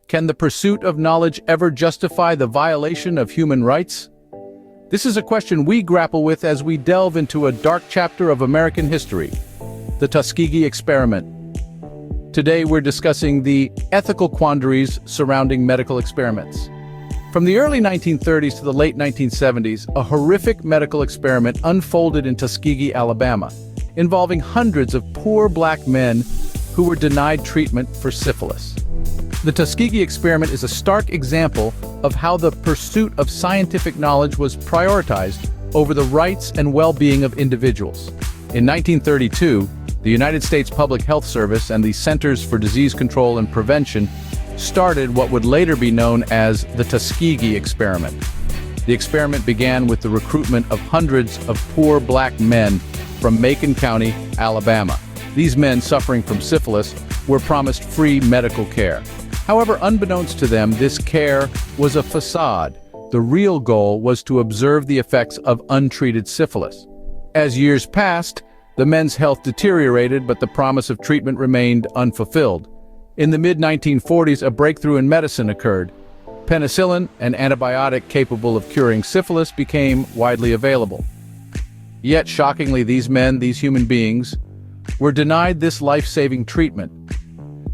Can the pursuit of knowledge ever justify the violation of human rights? This is a question we grapple with as we delve into a dark chapter of American history, the Tuskegee experiment. Today we're discussing the ethical quandaries surrounding medical experiments. From the early 1930s to the late 1970s, a horrific medical experiment unfolded in Tuskegee, Alabama, involving hundreds of poor black men who were denied treatment for syphilis. The Tuskegee experiment is a stark example of how the pursuit of scientific knowledge was prioritized over the rights and well-being of individuals. In 1932, the United States Public Health Service and the Centers for Disease Control and Prevention started what would later be known as the Tuskegee experiment. The experiment began with the recruitment of hundreds of poor black men from Macon County, Alabama. These men suffering from syphilis were promised free medical care. However, unbeknownst to them, this care was a facade. The real goal was to observe the effects of untreated syphilis. As years passed, the men's health deteriorated, but the promise of treatment remained unfulfilled. In the mid-1940s, a breakthrough in medicine occurred. Penicillin, an antibiotic capable of curing syphilis, became widely available. Yet, shockingly, these men, these human beings, were denied this life-saving treatment.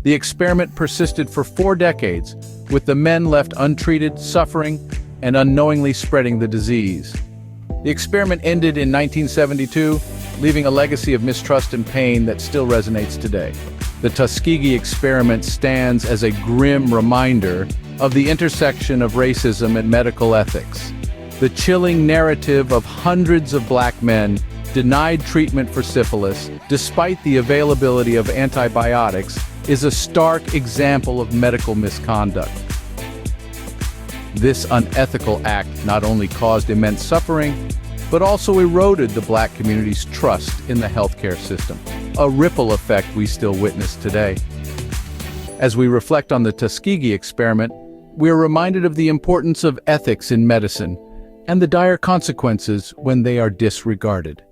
The experiment persisted for 4 decades, with the men left untreated, suffering, and unknowingly spreading the disease. The experiment ended in 1972, leaving a legacy of mistrust and pain that still resonates today. The Tuskegee experiment stands as a grim reminder of the intersection of racism and medical ethics. The chilling narrative of hundreds of black men denied treatment for syphilis, despite the availability of antibiotics, is a stark example of medical misconduct. This unethical act not only caused immense suffering, but also eroded the black community's trust in the healthcare system, a ripple effect we still witness today. As we reflect on the Tuskegee experiment, we are reminded of the importance of ethics in medicine and the dire consequences when they are disregarded.